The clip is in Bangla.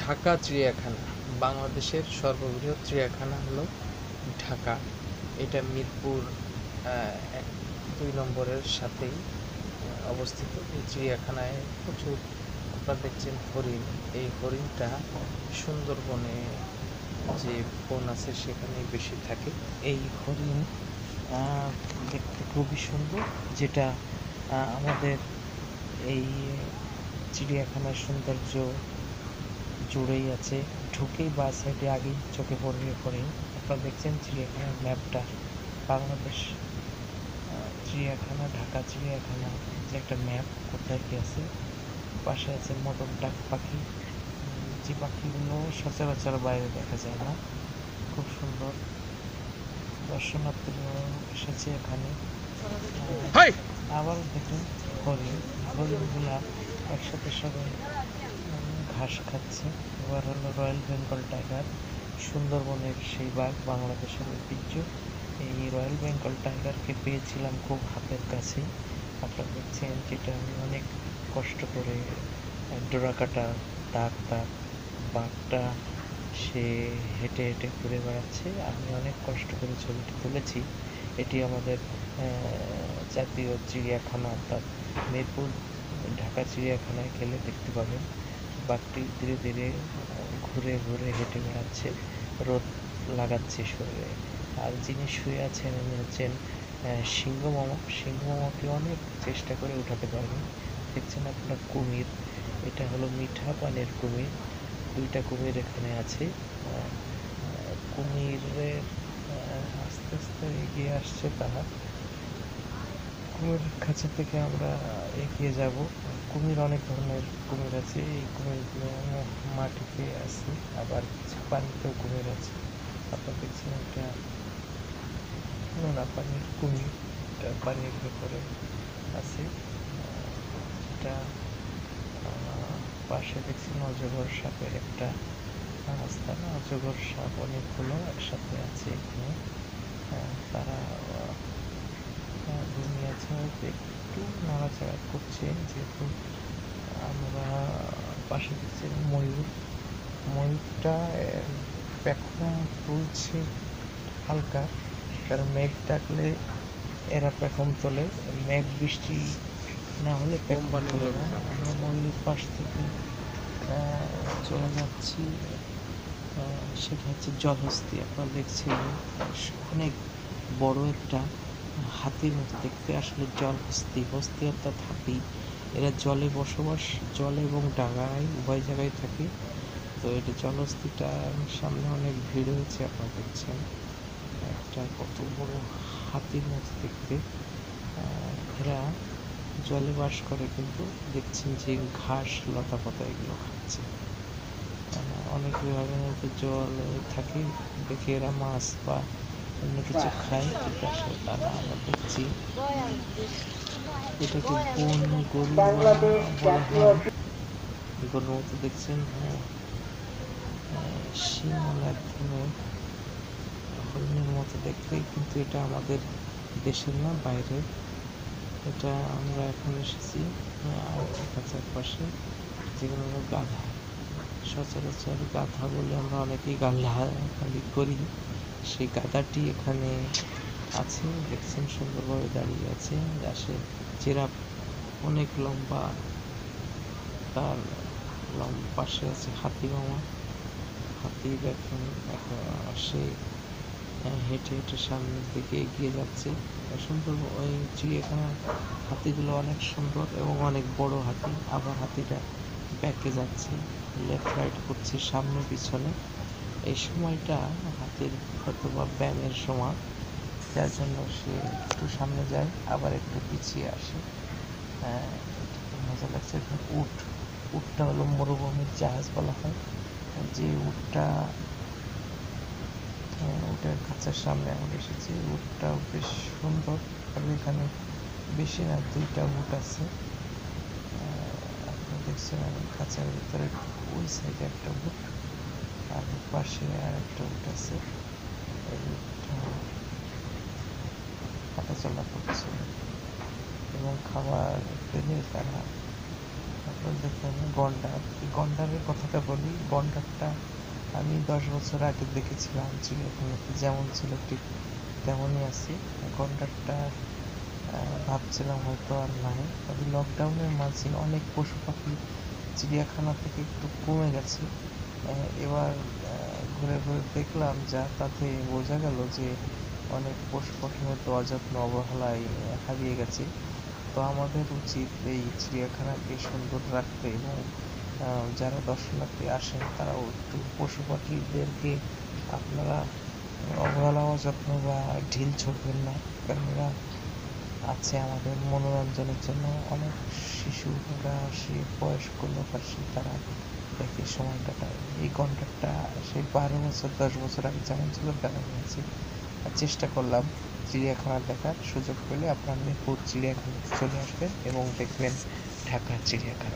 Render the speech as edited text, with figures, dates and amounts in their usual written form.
ঢাকা চিড়িয়াখানা বাংলাদেশের সর্ববৃহৎ চিড়িয়াখানা হলো ঢাকা। এটা মিরপুর 2 নম্বরের সাথেই অবস্থিত। এই চিড়িয়াখানায় প্রচুর আপনারা দেখছেন হরিণ। এই হরিণটা সুন্দরবনে যে বন আছে সেখানেই বেশি থাকে। এই হরিণ দেখতে খুবই সুন্দর, যেটা আমাদের এই চিড়িয়াখানার সৌন্দর্য জুড়েই আছে। ঢুকেই বা সাইডে আগেই চোখে পড়বে হরিণ। আপনারা দেখছেন চিড়িয়াখানার ম্যাপটা, বাংলাদেশ চিড়িয়াখানা, ঢাকা চিড়িয়াখানা যে একটা ম্যাপ কোথায় কি আছে। পাশে আছে মোটর ডাক পাখি, যে পাখিগুলো সচরাচর বাইরে দেখা যায় না। খুব সুন্দর, দর্শনার্থীরাও এসেছে এখানে। আবার দেখুন হরিণগুলা একসাথে সবাই ঘাস খাচ্ছে। এবার হলো রয়্যাল বেঙ্গল টাইগার, সুন্দরবনের সেই বাঘ, বাংলাদেশের ঐতিহ্য। এই রয়্যাল বেঙ্গল টাইগারকে পেয়েছিলাম খুব হাতের কাছে। আপনারা দেখছেন যেটা আমি অনেক কষ্ট করে ডোরাকাটা দাগ বাঘটা সে হেঁটে হেঁটে ঘুরে বেড়াচ্ছে। আমি অনেক কষ্ট করে ছবিটি তুলেছি। এটি আমাদের জাতীয় চিড়িয়াখানা অর্থাৎ মিরপুর ঢাকা চিড়িয়াখানায় গেলে দেখতে পাবেন। বাঘটি ধীরে ধীরে ঘুরে ঘুরে হেঁটে বেড়াচ্ছে, রোদ লাগাচ্ছে শরীরে। আর যিনি শুয়ে আছেন উনি হচ্ছেন সিংহ মামাকে অনেক চেষ্টা করে উঠাতে পারবেন। দেখছেন আপনার কুমির, এটা হলো মিঠা পানির কুমির। 2টা কুমির এখানে আছে। কুমিরের আস্তে আস্তে এগিয়ে আসছে তারা। কুমিরের খাঁচা থেকে আমরা এগিয়ে যাব। কুমির অনেক ধরনের কুমির আছে। এই কুমিরগুলো মাটিতে আছে, আবার কিছু পানিতেও কুমির আছে। আপনারা দেখছেন একটা নোনা পানির কুমির, পানির ভেতরে আছে। এটা পাশে দেখছেন অজগর সাপের একটা আস্তানা। অজগর সাপ অনেকগুলো একসাথে আছে এখানে। তারা ঘুমিয়েছে, একটু নাড়াচাড়া করছে। যেহেতু আমরা পাশে দেখছি ময়ূরটা পেখম তুলছে হালকা, কারণ মেঘ ডাকলে এরা পেখম তোলে। মেঘ বৃষ্টি না হলে পেখম তোলে না। আমরা ময়ূরের পাশ থেকে চলে যাচ্ছি। সেটা হচ্ছে জলহস্তি। আপনারা দেখছেন অনেক বড় একটা হাতির মতো দেখতে, আসলে জলহস্তি। হস্তি অর্থাৎ হাতি। এরা জলে বসবাস, জলে এবং ডাঙায় উভয় জায়গায় থাকে। তো এটা জলহস্তিটার সামনে অনেক ভিড় হয়েছে। আপনারা দেখছেন একটা কত বড় হাতির মতো দেখতে। এরা জলে বাস করে, কিন্তু দেখছেন যে ঘাস লতা পাতা এগুলো খাচ্ছে। অনেক বিভাগের মধ্যে জলে থাকে দেখে এরা মাছ বা অন্য কিছু খায়, ঠিক আছে। তারা আমরা দেখছি এটাকে বন গরু বলা হয়। গরুর মতো দেখছেন, শিমল এক ধরনের হরিণের মতো দেখতে, কিন্তু এটা আমাদের দেশের না, বাইরে। এটা আমরা এখন এসেছি কাছার পাশে, যেগুলো হলো গাধা। সচরাচর গাধা বলে আমরা অনেকেই গালাগালি করি। সেই গাধাটি এখানে আছে, দেখছেন সুন্দরভাবে দাঁড়িয়ে আছে। গাছের জিরাফ অনেক লম্বা, তার পাশে আছে হাতি মামা। হাতি দেখুন সে হেঁটে হেঁটে সামনের দিকে এগিয়ে যাচ্ছে। সুন্দর ওই চিড়িয়াখানার হাতিগুলো অনেক সুন্দর এবং অনেক বড় হাতি। আবার হাতিটা ব্যাকে যাচ্ছে, লেফট রাইট করছে সামনে পিছনে। এই সময়টা হাতির হয়তো বা ব্যায়ামের সময়, যার জন্য সে একটু সামনে যায় আবার একটু পিছিয়ে আসে। মজা লাগছে। উটটা হলো মরুভূমির জাহাজ বলা হয়। যে উটের খাঁচার সামনে আমরা এসেছি। উটটাও বেশ সুন্দর, আর এখানে বেশি না 2টা উট আছে। আপনারা দেখছেন খাঁচার ভিতরে ওই সাইডে একটা উট, আর পাশে আর একটা উট আছে। এই উটটা হাঁটাচলা করছে এবং খাবার পেলে তারা দেখেন গন্ডার, এই গন্ডারের কথাটা বলি। গন্ডারটা আমি 10 বছর আগে দেখেছিলাম চিড়িয়াখানাতে, যেমন ছিল ঠিক তেমনই আছে। গন্ডারটা ভাবছিলাম হয়তো আর নাই, তবে লকডাউনের মাঝে অনেক পশু পাখি চিড়িয়াখানা থেকে একটু কমে গেছে। এবার ঘুরে ঘুরে দেখলাম, যা তাতে বোঝা গেল যে অনেক পশু পাখি হয়তো অযত্ন অবহেলায় হারিয়ে গেছে। তো আমাদের উচিত এই চিড়িয়াখানাকে সুন্দর রাখতে, এবং যারা দর্শনার্থী আসেন তারাও একটু পশু পাখিদেরকে আপনারা অবহেলা অযত্ন বা ঢিল ছুঁড়বেন না, কারণ এরা আছে আমাদের মনোরঞ্জনের জন্য। অনেক শিশুরা আসে, বয়স্ক লোক আসে, তারা দেখে সময় কাটায়। এই কন্ট্রাক্টটা সেই 12 বছর 10 বছর আগে যেমন ছিল তেমনই আছে। আর চেষ্টা করলাম চিড়িয়াখানা দেখার। সুযোগ পেলে আপনার মিরপুর চিড়িয়াখানাতে চলে আসবেন এবং দেখবেন ঢাকার চিড়িয়াখানা।